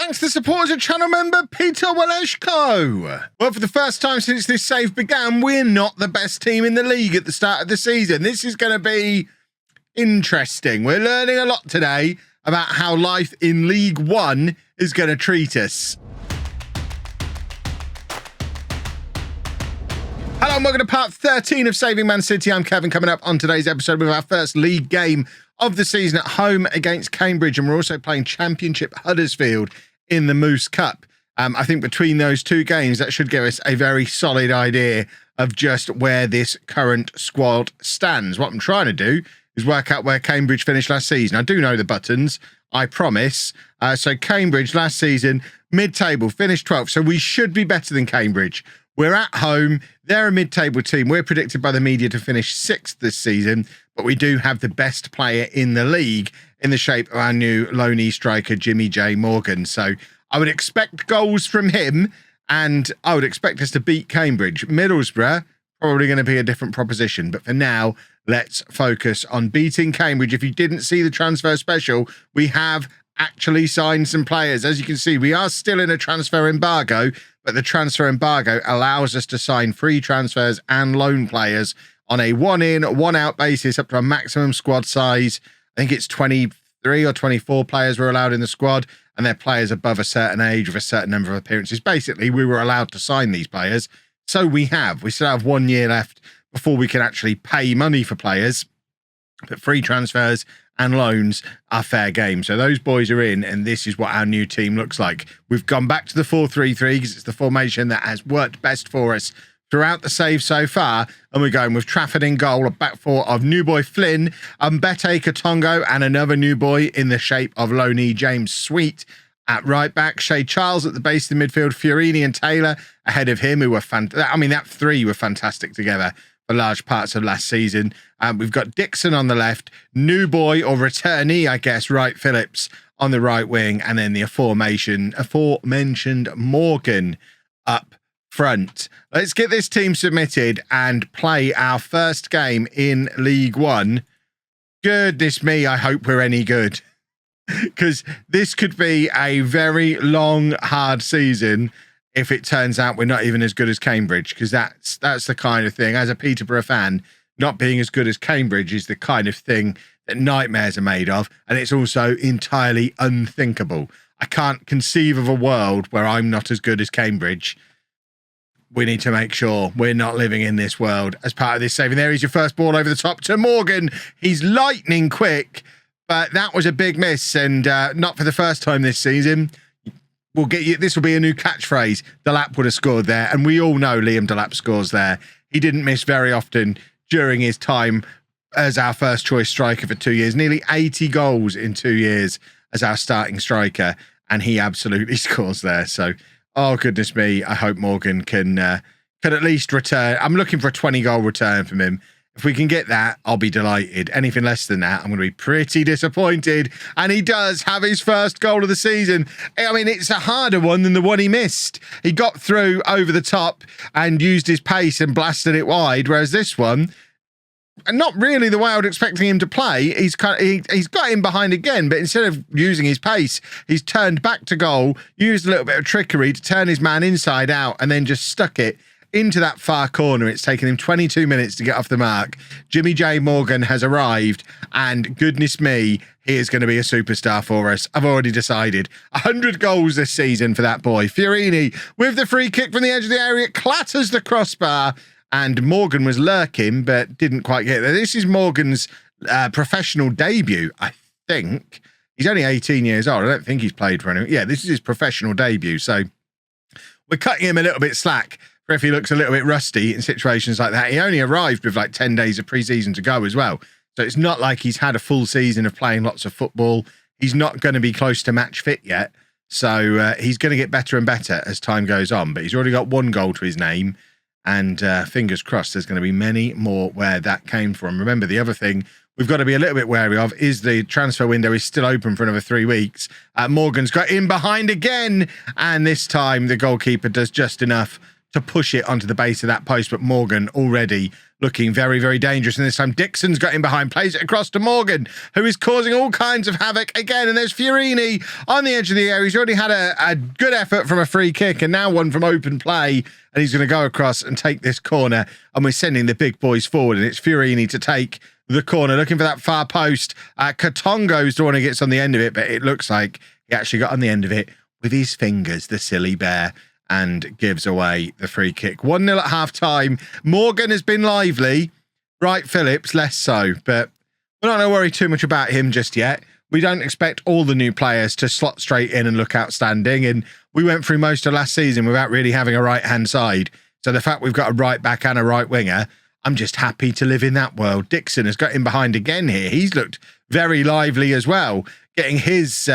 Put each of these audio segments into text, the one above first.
Thanks to the support of channel member Peter Waleshko. Well, for the first time since this save began, we're not the best team in the league at the start of the season. This is going to be interesting. We're learning a lot today about how life in League One is going to treat us. Hello and welcome to part 13 of Saving Man City. I'm Kevin, coming up on today's episode with our first league game of the season at home against Cambridge, and we're also playing Championship Huddersfield in the Moose Cup. I think between those two games, that should give us a very solid idea of just where this current squad stands. What I'm trying to do is work out where Cambridge finished last season. I do know the buttons, I promise. So Cambridge last season, mid-table, finished 12th. So we should be better than Cambridge. We're at home. They're a mid-table team. We're predicted by the media to finish 6th this season, but we do have the best player in the league in the shape of our new loanee striker, Jimmy J. Morgan. So I would expect goals from him, and I would expect us to beat Cambridge. Middlesbrough, probably going to be a different proposition, but for now, let's focus on beating Cambridge. If you didn't see the transfer special, we have actually signed some players. As you can see, we are still in a transfer embargo, but the transfer embargo allows us to sign free transfers and loan players on a one-in, one-out basis up to a maximum squad size. I think it's 23 or 24 players were allowed in the squad, and they're players above a certain age with a certain number of appearances. Basically, we were allowed to sign these players, so we have. We still have 1 year left before we can actually pay money for players, but free transfers and loans are fair game. So those boys are in, and this is what our new team looks like. We've gone back to the 4-3-3 because it's the formation that has worked best for us throughout the save so far, and we're going with Trafford in goal, a back four of new boy Flynn, Mbete Katongo, and another new boy in the shape of loanee James Sweet at right back. Shea Charles at the base of the midfield, Fiorini and Taylor ahead of him, who were that three were fantastic together for large parts of last season. We've got Dixon on the left, new boy or returnee, I guess, Wright Phillips on the right wing, and then the aforementioned Morgan up front. Let's get this team submitted and play our first game in League One. Goodness me, I hope we're any good, because this could be a very long, hard season if it turns out we're not even as good as Cambridge, because that's the kind of thing, as a Peterborough fan, not being as good as Cambridge is the kind of thing that nightmares are made of, and it's also entirely unthinkable. I can't conceive of a world where I'm not as good as Cambridge. We need to make sure we're not living in this world as part of this saving. There is your first ball over the top to Morgan. He's lightning quick, but that was a big miss, and not for the first time this season. We'll get you. This will be a new catchphrase. Delap would have scored there, and we all know Liam Delap scores there. He didn't miss very often during his time as our first choice striker for 2 years. Nearly 80 goals in 2 years as our starting striker, and he absolutely scores there. So, oh goodness me, I hope Morgan can at least return. I'm looking for a 20-goal return from him. If we can get that, I'll be delighted. Anything less than that, I'm going to be pretty disappointed. And he does have his first goal of the season. I mean, it's a harder one than the one he missed. He got through over the top and used his pace and blasted it wide, whereas this one, not really the way I would expect him to play. He's got in behind again, but instead of using his pace, he's turned back to goal, used a little bit of trickery to turn his man inside out, and then just stuck it into that far corner. It's taken him 22 minutes to get off the mark. Jimmy J. Morgan has arrived, and goodness me, he is going to be a superstar for us. I've already decided. 100 goals this season for that boy. Fiorini with the free kick from the edge of the area, clatters the crossbar, and Morgan was lurking, but didn't quite get there. This is Morgan's professional debut, I think. He's only 18 years old. I don't think he's played for anyone. Yeah, this is his professional debut, so we're cutting him a little bit slack for if he looks a little bit rusty in situations like that. He only arrived with like 10 days of pre-season to go as well. So it's not like he's had a full season of playing lots of football. He's not going to be close to match fit yet. So he's going to get better and better as time goes on. But he's already got 1 goal to his name. And fingers crossed, there's going to be many more where that came from. Remember, the other thing we've got to be a little bit wary of is the transfer window is still open for another 3 weeks. Morgan's got in behind again. And this time the goalkeeper does just enough to push it onto the base of that post, but Morgan already looking very, very dangerous. And this time Dixon's got in behind, plays it across to Morgan, who is causing all kinds of havoc again. And there's Fiorini on the edge of the area. He's already had a good effort from a free kick and now one from open play. And he's going to go across and take this corner. And we're sending the big boys forward. And it's Fiorini to take the corner, looking for that far post. Katongo's the one who gets on the end of it, but it looks like he actually got on the end of it with his fingers, the silly bear, and gives away the free kick. 1-0 at half-time. Morgan has been lively. Wright Phillips, less so, but we're not going to worry too much about him just yet. We don't expect all the new players to slot straight in and look outstanding, and we went through most of last season without really having a right-hand side. So the fact we've got a right back and a right winger, I'm just happy to live in that world. Dixon has got in behind again here. He's looked very lively as well, getting his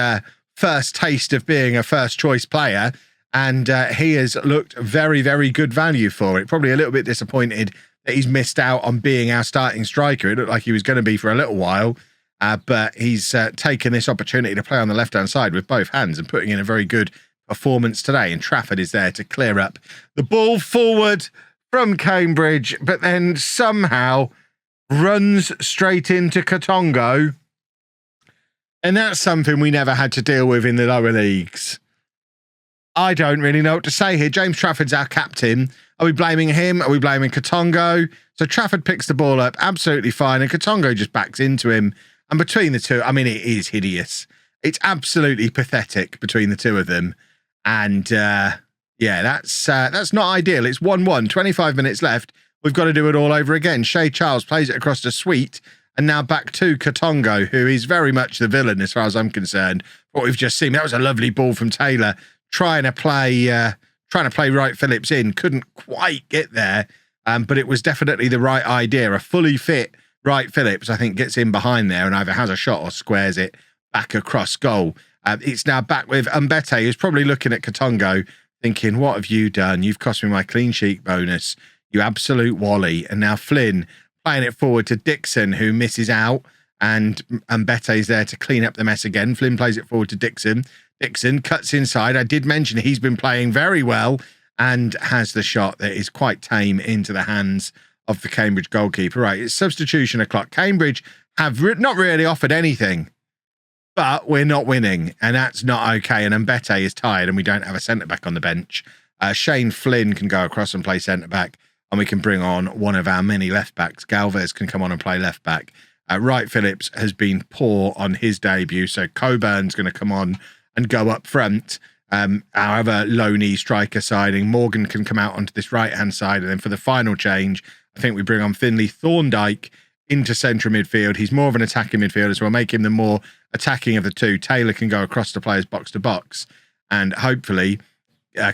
first taste of being a first-choice player, and he has looked very, very good value for it. Probably a little bit disappointed that he's missed out on being our starting striker. It looked like he was going to be for a little while, but he's taken this opportunity to play on the left-hand side with both hands and putting in a very good performance today. And Trafford is there to clear up the ball forward from Cambridge, but then somehow runs straight into Katongo. And that's something we never had to deal with in the lower leagues. I don't really know what to say here. James Trafford's our captain. Are we blaming him? Are we blaming Katongo? So Trafford picks the ball up absolutely fine, and Katongo just backs into him. And between the two, I mean, it is hideous. It's absolutely pathetic between the two of them. And yeah, that's not ideal. It's 1-1, 25 minutes left. We've got to do it all over again. Shay Charles plays it across to Sweet, and now back to Katongo, who is very much the villain as far as I'm concerned. What we've just seen, that was a lovely ball from Taylor, trying to play Wright Phillips in. Couldn't quite get there, but it was definitely the right idea. A fully fit Wright Phillips, I think, gets in behind there and either has a shot or squares it back across goal. It's now back with Mbete, who's probably looking at Katongo, thinking, what have you done? You've cost me my clean sheet bonus, you absolute wally. And now Flynn playing it forward to Dixon, who misses out, and Mbete is there to clean up the mess again. Flynn plays it forward to Dixon. Dixon cuts inside. I did mention he's been playing very well and has the shot that is quite tame into the hands of the Cambridge goalkeeper. Right, it's substitution o'clock. Cambridge have not really offered anything, but we're not winning, and that's not okay. And Mbete is tired, and we don't have a centre-back on the bench. Shane Flynn can go across and play centre-back, and we can bring on one of our many left-backs. Galvez can come on and play left-back. Wright Phillips has been poor on his debut, so Coburn's going to come on and go up front. Our other low-knee striker siding, Morgan, can come out onto this right-hand side, and then for the final change, I think we bring on Finley Thorndyke into central midfield. He's more of an attacking midfielder, so we'll make him the more attacking of the two. Taylor can go across to players box to box, and hopefully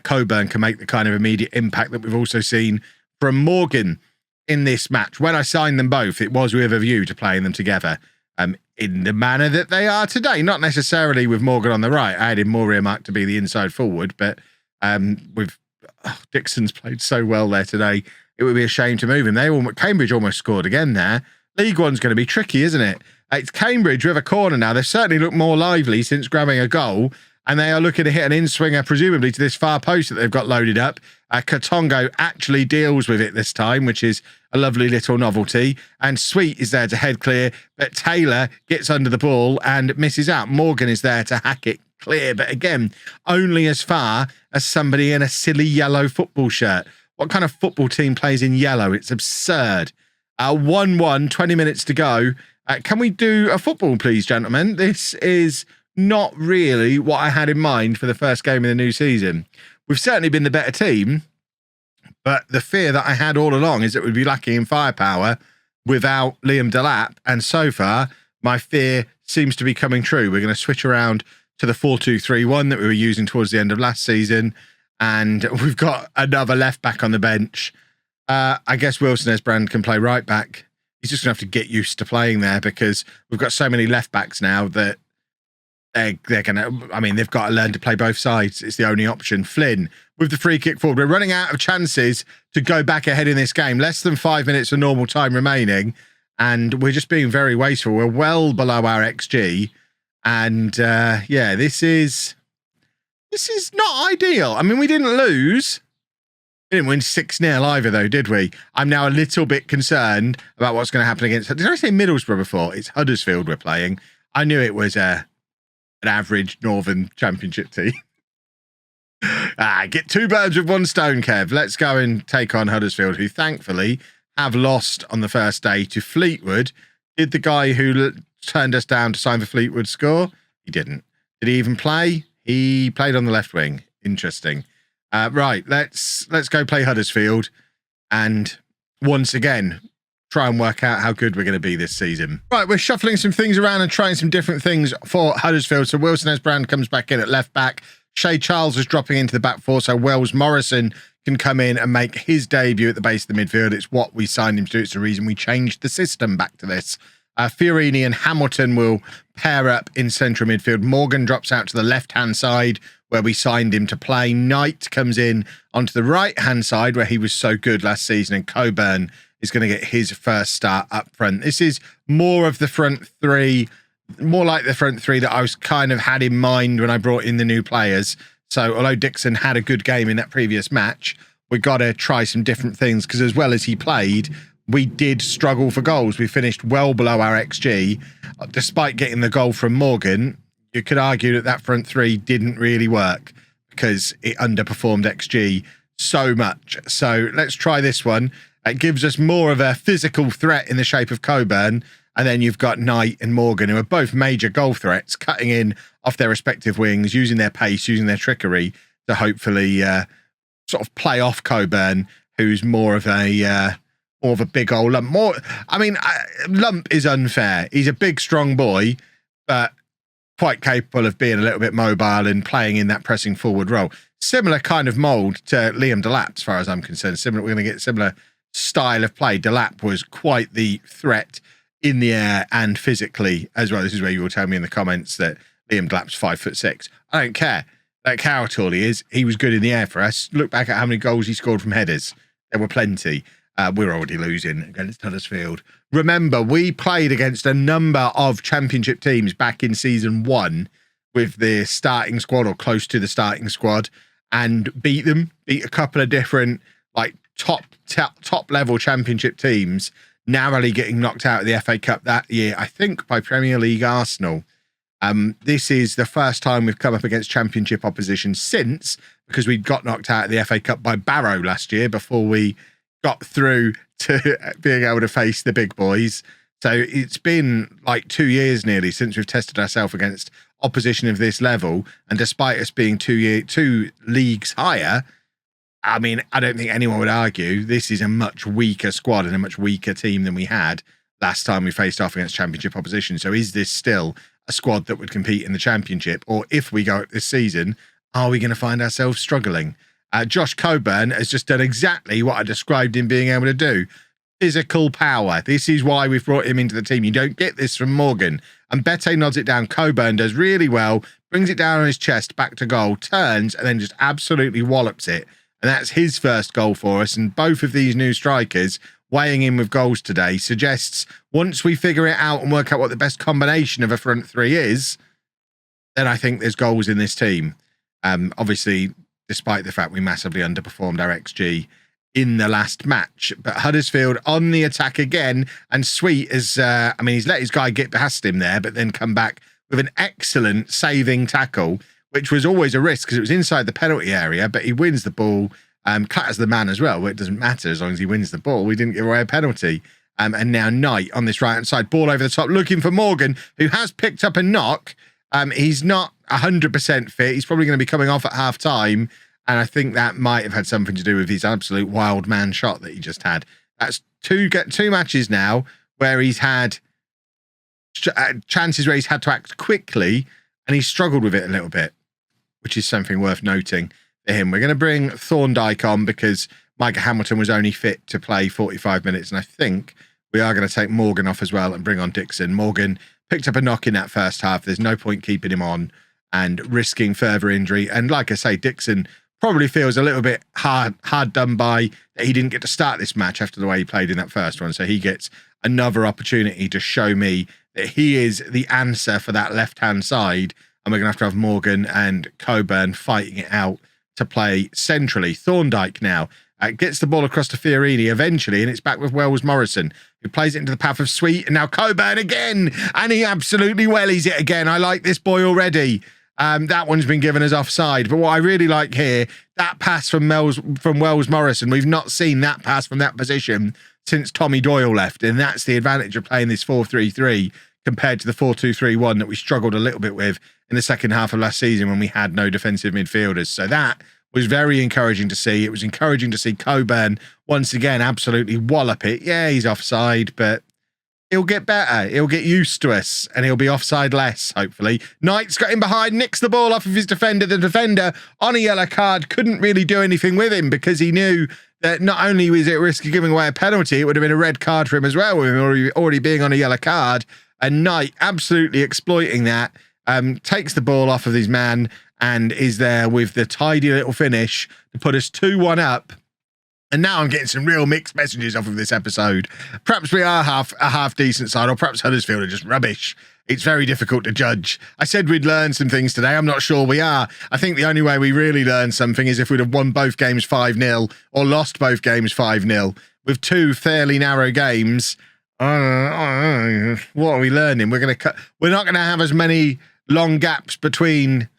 Coburn can make the kind of immediate impact that we've also seen from Morgan in this match. When I signed them both, it was with a view to playing them together in the manner that they are today, not necessarily with Morgan on the right. I had him more earmarked to be the inside forward, but with Dixon's played so well there today, it would be a shame to move him. Cambridge almost scored again there. League One's going to be tricky, isn't it? It's Cambridge with a corner now. They've certainly looked more lively since grabbing a goal, and they are looking to hit an in-swinger, presumably to this far post that they've got loaded up. Katongo actually deals with it this time, which is a lovely little novelty. And Sweet is there to head clear, but Taylor gets under the ball and misses out. Morgan is there to hack it clear, but again, only as far as somebody in a silly yellow football shirt. What kind of football team plays in yellow? It's absurd. 1-1, 20 minutes to go. Can we do a football, please, gentlemen? This is not really what I had in mind for the first game of the new season. We've certainly been the better team, but the fear that I had all along is that we'd be lacking in firepower without Liam Delap, and so far, my fear seems to be coming true. We're going to switch around to the 4-2-3-1 that we were using towards the end of last season, and we've got another left-back on the bench. I guess Wilson Esbrand can play right-back. He's just going to have to get used to playing there because we've got so many left-backs now that they're going to, I mean, they've got to learn to play both sides. It's the only option. Flynn with the free kick forward. We're running out of chances to go back ahead in this game. Less than 5 minutes of normal time remaining, and we're just being very wasteful. We're well below our XG, and yeah, this is not ideal. I mean, we didn't lose, We didn't win 6-0 either, though, did we? I'm now a little bit concerned about what's going to happen against... Did I say Middlesbrough before? It's Huddersfield we're playing. I knew it was an average Northern Championship team. Get 2 birds with 1 stone, Kev. Let's go and take on Huddersfield, who thankfully have lost on the first day to Fleetwood. Did the guy who turned us down to sign for Fleetwood score? He didn't. Did he even play? He played on the left wing. Interesting. Right, let's go play Huddersfield and once again try and work out how good we're going to be this season. Right, we're shuffling some things around and trying some different things for Huddersfield. So Wilson Esbrand comes back in at left back. Shay Charles is dropping into the back four, so Wells Morrison can come in and make his debut at the base of the midfield. It's what we signed him to do. It's the reason we changed the system back to this. Fiorini and Hamilton will pair up in central midfield. Morgan drops out to the left-hand side where we signed him to play. Knight comes in onto the right-hand side where he was so good last season, and Coburn is going to get his first start up front. This is more of the front three, more like the front three that I was kind of had in mind when I brought in the new players. So although Dixon had a good game in that previous match, we got to try some different things because as well as he played, we did struggle for goals. We finished well below our XG. Despite getting the goal from Morgan, you could argue that front three didn't really work because it underperformed XG so much. So let's try this one. It gives us more of a physical threat in the shape of Coburn. And then you've got Knight and Morgan, who are both major goal threats, cutting in off their respective wings, using their pace, using their trickery to hopefully sort of play off Coburn, who's more of a big old lump. Lump is unfair. He's a big, strong boy, but quite capable of being a little bit mobile and playing in that pressing forward role. Similar kind of mould to Liam Delap, as far as I'm concerned. We're going to get similar style of play. Delap was quite the threat in the air and physically as well. This is where you will tell me in the comments that Liam Delap's 5'6". I don't care. I don't care how tall he is. He was good in the air for us. Look back at how many goals he scored from headers. There were plenty. We're already losing against Huddersfield. Remember, we played against a number of championship teams back in season 1 with the starting squad or close to the starting squad and beat them. Beat a couple of different top level championship teams, narrowly getting knocked out of the FA Cup that year, I think by Premier League Arsenal. This is the first time we've come up against championship opposition since, because we got knocked out of the FA Cup by Barrow last year before we got through to being able to face the big boys. So it's been like 2 years nearly since we've tested ourselves against opposition of this level. And despite us being 2 leagues higher, I mean, I don't think anyone would argue this is a much weaker squad and a much weaker team than we had last time we faced off against championship opposition. So is this still a squad that would compete in the championship? Or if we go this season, are we going to find ourselves struggling? Josh Coburn has just done exactly what I described him being able to do. Physical power. This is why we've brought him into the team. You don't get this from Morgan. And Bete nods it down. Coburn does really well, brings it down on his chest, back to goal, turns, and then just absolutely wallops it. And that's his first goal for us. And both of these new strikers weighing in with goals today suggests once we figure it out and work out what the best combination of a front three is, then I think there's goals in this team. Obviously, despite the fact we massively underperformed our XG in the last match. But Huddersfield on the attack again, and Sweet is, he's let his guy get past him there, but then come back with an excellent saving tackle, which was always a risk because it was inside the penalty area, but he wins the ball, clatters the man as well, where it doesn't matter as long as he wins the ball. We didn't give away a penalty. And now Knight on this right-hand side, ball over the top, looking for Morgan, who has picked up a knock. He's not 100% fit. He's probably going to be coming off at half-time, and I think that might have had something to do with his absolute wild man shot that he just had. That's two matches now where he's had chances where he's had to act quickly, and he's struggled with it a little bit, which is something worth noting for him. We're going to bring Thorndyke on because Micah Hamilton was only fit to play 45 minutes, and I think we are going to take Morgan off as well and bring on Dixon. Morgan picked up a knock in that first half. There's no point keeping him on and risking further injury. And like I say, Dixon probably feels a little bit hard done by that he didn't get to start this match after the way he played in that first one. So he gets another opportunity to show me that he is the answer for that left-hand side. And we're going to have Morgan and Coburn fighting it out to play centrally. Thorndyke now Gets the ball across to Fiorini eventually, and it's back with Wells Morrison, who plays it into the path of Sweet, and now Coburn again, and he absolutely wellies it again. I like this boy already. That one's been given as offside, but what I really like here, that pass from Wells Morrison, we've not seen that pass from that position since Tommy Doyle left, and that's the advantage of playing this 4-3-3 compared to the 4-2-3-1 that we struggled a little bit with in the second half of last season when we had no defensive midfielders. So that was very encouraging to see. It was encouraging to see Coburn once again absolutely wallop it. Yeah, he's offside, but he'll get better. He'll get used to us, and he'll be offside less, hopefully. Knight's got him behind, nicks the ball off of his defender. The defender, on a yellow card, couldn't really do anything with him because he knew that not only was it at risk of giving away a penalty, it would have been a red card for him as well, with him already being on a yellow card. And Knight absolutely exploiting that, takes the ball off of his man and is there with the tidy little finish to put us 2-1 up. And now I'm getting some real mixed messages off of this episode. Perhaps we are a half decent side, or perhaps Huddersfield are just rubbish. It's very difficult to judge. I said we'd learn some things today. I'm not sure we are. I think the only way we really learn something is if we'd have won both games 5-0 or lost both games 5-0. With two fairly narrow games, what are we learning? We're not going to have as many long gaps between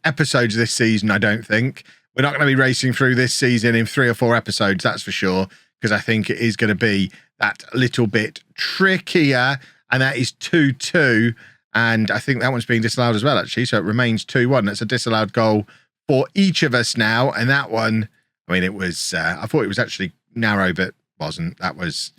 episodes this season, I don't think. We're not going to be racing through this season in 3 or 4 episodes, that's for sure, because I think it is going to be that little bit trickier, and that is 2-2, and I think that one's being disallowed as well, actually, so it remains 2-1. That's a disallowed goal for each of us now, and that one, I mean, it was, I thought it was actually narrow, but wasn't. That was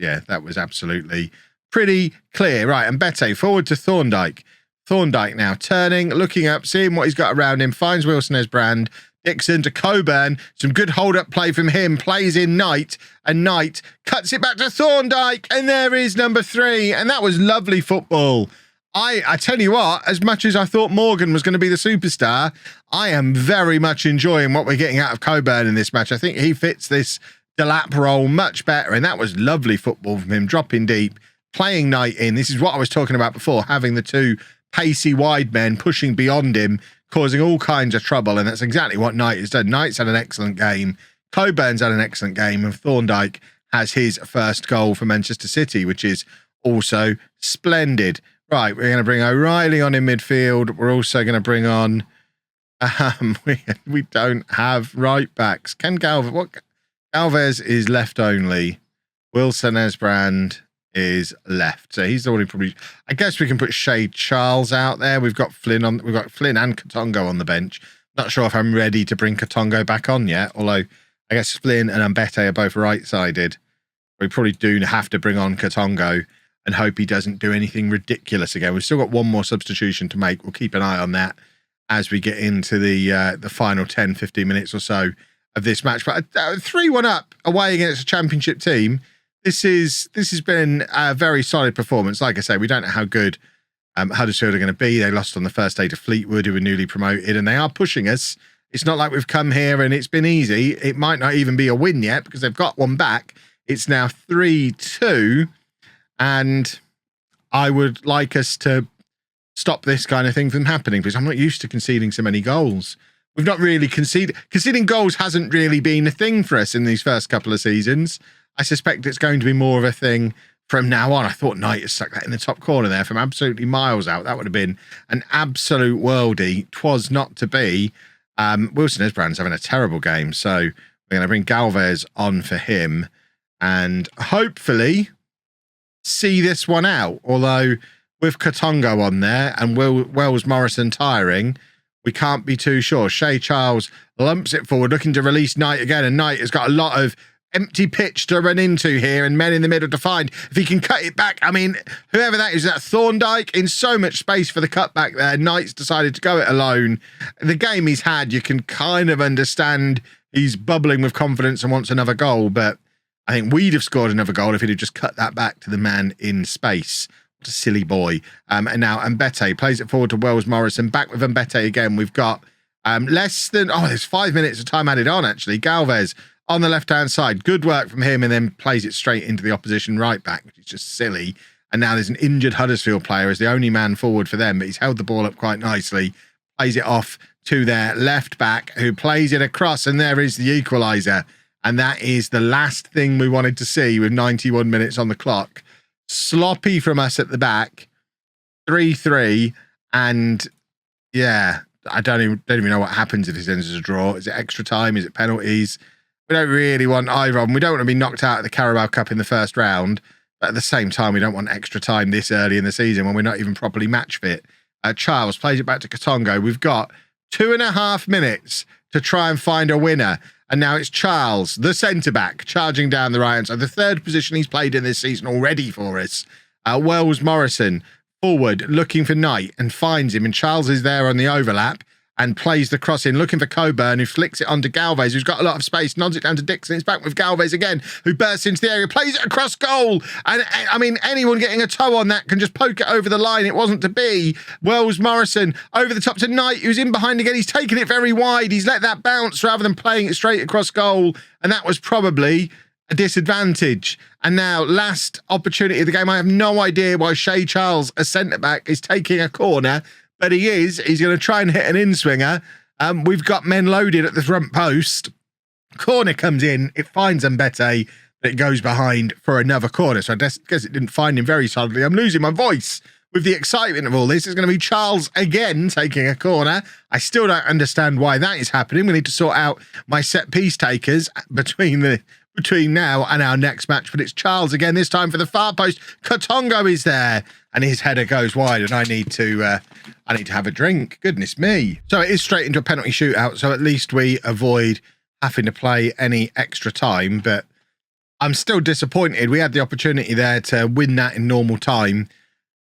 absolutely pretty clear. Right, and Bete forward to Thorndyke. Thorndyke now turning, looking up, seeing what he's got around him, finds Wilson as Brand. Dixon to Coburn, some good hold-up play from him, plays in Knight, and Knight cuts it back to Thorndyke, and there is number 3, and that was lovely football. I tell you what, as much as I thought Morgan was going to be the superstar, I am very much enjoying what we're getting out of Coburn in this match. I think he fits this Delap role much better, and that was lovely football from him, dropping deep, playing Knight in. This is what I was talking about before, having the two pacey wide men pushing beyond him, causing all kinds of trouble, and that's exactly what Knight has done. Knight's had an excellent game, Coburn's had an excellent game, and Thorndyke has his first goal for Manchester City, which is also splendid. Right, we're going to bring O'Reilly on in midfield. We're also going to bring on... we don't have right backs. Galvez is left only. Wilson Esbrand is left, so he's the one who probably. I guess we can put Shay Charles out there. We've got Flynn and Katongo on the bench. Not sure if I'm ready to bring Katongo back on yet. Although I guess Flynn and Mbete are both right-sided. We probably do have to bring on Katongo and hope he doesn't do anything ridiculous again. We've still got one more substitution to make. We'll keep an eye on that as we get into the final 10-15 minutes or so of this match. But 3-1 up away against a championship team. This has been a very solid performance. Like I say, we don't know how good Huddersfield are going to be. They lost on the first day to Fleetwood, who were newly promoted, and they are pushing us. It's not like we've come here and it's been easy. It might not even be a win yet because they've got one back. It's now 3-2, and I would like us to stop this kind of thing from happening because I'm not used to conceding so many goals. We've not really conceded. Conceding goals hasn't really been a thing for us in these first couple of seasons. I suspect it's going to be more of a thing from now on. I thought Knight has stuck that in the top corner there from absolutely miles out. That would have been an absolute worldie. 'Twas not to be. Wilson Esbrand's having a terrible game, so we're going to bring Galvez on for him and hopefully see this one out. Although with Katongo on there and Wells Morrison tiring, we can't be too sure. Shay Charles lumps it forward, looking to release Knight again, and Knight has got a lot of empty pitch to run into here and men in the middle to find. If he can cut it back, I mean, whoever that is, that Thorndyke, in so much space for the cutback there. Knight's decided to go it alone. The game he's had, you can kind of understand he's bubbling with confidence and wants another goal, but I think we'd have scored another goal if he'd have just cut that back to the man in space. What a silly boy. And now Mbete plays it forward to Wells Morrison. Back with Mbete again. We've got there's 5 minutes of time added on, actually. Galvez on the left-hand side. Good work from him, and then plays it straight into the opposition right back, which is just silly. And now there's an injured Huddersfield player as the only man forward for them, but he's held the ball up quite nicely. Plays it off to their left back, who plays it across, and there is the equaliser. And that is the last thing we wanted to see with 91 minutes on the clock. Sloppy from us at the back, 3-3. And yeah, I don't even know what happens if this ends as a draw. Is it extra time? Is it penalties? We don't really want either of them. We don't want to be knocked out of the Carabao Cup in the first round. But at the same time, we don't want extra time this early in the season when we're not even properly match fit. Charles plays it back to Katongo. We've got 2.5 minutes to try and find a winner. And now it's Charles, the centre-back, charging down the right hand side. The third position he's played in this season already for us. Wells Morrison, forward, looking for Knight, and finds him. And Charles is there on the overlap and plays the cross in, looking for Coburn, who flicks it onto Galvez, who's got a lot of space, nods it down to Dixon. It's back with Galvez again, who bursts into the area, plays it across goal. And, I mean, anyone getting a toe on that can just poke it over the line. It wasn't to be. Wells Morrison over the top to Knight, who's in behind again. He's taken it very wide. He's let that bounce rather than playing it straight across goal. And that was probably a disadvantage. And now, last opportunity of the game. I have no idea why Shea Charles, a centre-back, is taking a corner. But he is. He's going to try and hit an in-swinger. We've got men loaded at the front post. Corner comes in. It finds Mbete, but it goes behind for another corner. So I guess it didn't find him very solidly. I'm losing my voice with the excitement of all this. It's going to be Charles again taking a corner. I still don't understand why that is happening. We need to sort out my set-piece takers between now and our next match. But it's Charles again, this time for the far post. Katongo is there. And his header goes wide, and I need to have a drink. Goodness me. So it is straight into a penalty shootout, so at least we avoid having to play any extra time. But I'm still disappointed. We had the opportunity there to win that in normal time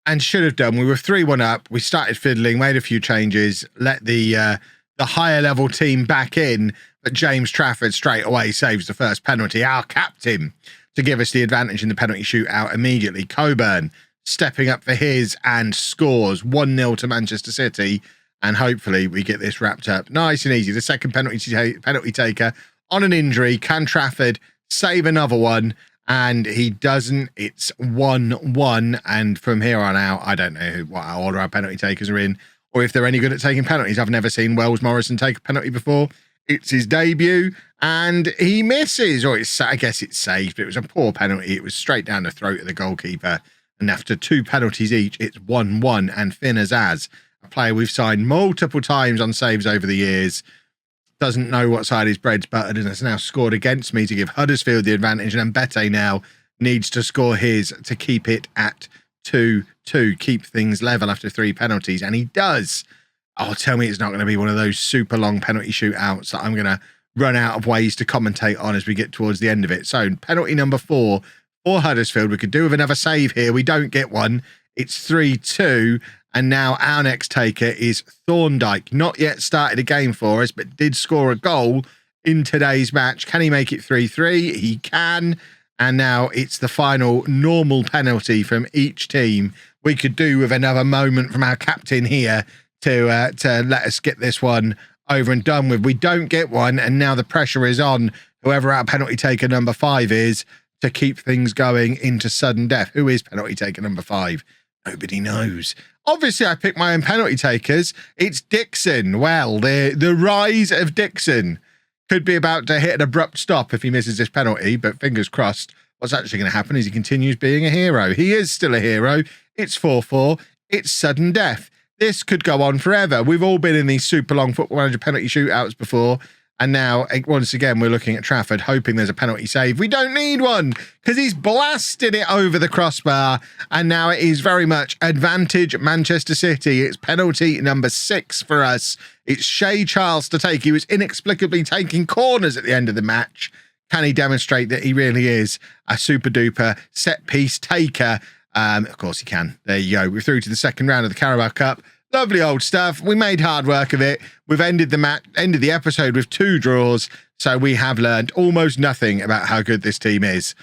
and should have done. We were 3-1 up. We started fiddling, made a few changes, let the higher level team back in. But James Trafford straight away saves the first penalty, our captain, to give us the advantage in the penalty shootout immediately. Coburn stepping up for his and scores 1-0 to Manchester City. And hopefully we get this wrapped up nice and easy. The second penalty taker on an injury. Can Trafford save another one? And he doesn't. It's 1-1. And from here on out, I don't know what order our penalty takers are in or if they're any good at taking penalties. I've never seen Wells Morrison take a penalty before. It's his debut and he misses. Or I guess it's saved, but it was a poor penalty. It was straight down the throat of the goalkeeper. And after 2 penalties each, it's 1-1. And Finn Azaz, a player we've signed multiple times on saves over the years, doesn't know what side his bread's buttered and has now scored against me to give Huddersfield the advantage. And Mbete now needs to score his to keep it at 2-2, keep things level after 3 penalties. And he does. Oh, tell me it's not going to be one of those super long penalty shootouts that I'm going to run out of ways to commentate on as we get towards the end of it. So penalty number 4. For Huddersfield, we could do with another save here. We don't get one. It's 3-2. And now our next taker is Thorndyke. Not yet started a game for us, but did score a goal in today's match. Can he make it 3-3? He can. And now it's the final normal penalty from each team. We could do with another moment from our captain here to let us get this one over and done with. We don't get one. And now the pressure is on whoever our penalty taker number 5 is, to keep things going into sudden death. Who is penalty taker number 5? Nobody knows. Obviously, I picked my own penalty takers. It's Dixon. Well, the rise of Dixon could be about to hit an abrupt stop if he misses this penalty, but fingers crossed. What's actually going to happen is he continues being a hero. He is still a hero. It's 4-4. It's sudden death. This could go on forever. We've all been in these super long Football Manager penalty shootouts before. And now, once again, we're looking at Trafford, hoping there's a penalty save. We don't need one because he's blasted it over the crossbar. And now it is very much advantage Manchester City. It's penalty number 6 for us. It's Shea Charles to take. He was inexplicably taking corners at the end of the match. Can he demonstrate that he really is a super duper set piece taker? Of course he can. There you go. We're through to the second round of the Carabao Cup. Lovely old stuff. We made hard work of it. We've ended the episode with 2 draws. So we have learned almost nothing about how good this team is.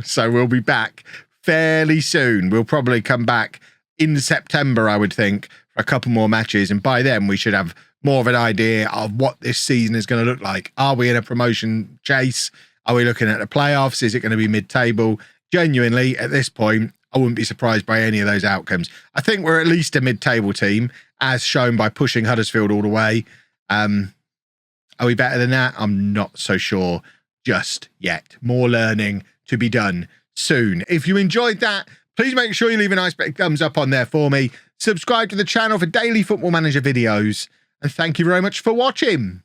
So we'll be back fairly soon. We'll probably come back in September, I would think, for a couple more matches. And by then we should have more of an idea of what this season is going to look like. Are we in a promotion chase? Are we looking at the playoffs? Is it going to be mid-table? Genuinely, at this point, I wouldn't be surprised by any of those outcomes. I think we're at least a mid-table team, as shown by pushing Huddersfield all the way. Are we better than that? I'm not so sure. just yet. More learning to be done soon. If you enjoyed that, please make sure you leave a nice big thumbs up on there for me. Subscribe to the channel for daily Football Manager videos. And thank you very much for watching.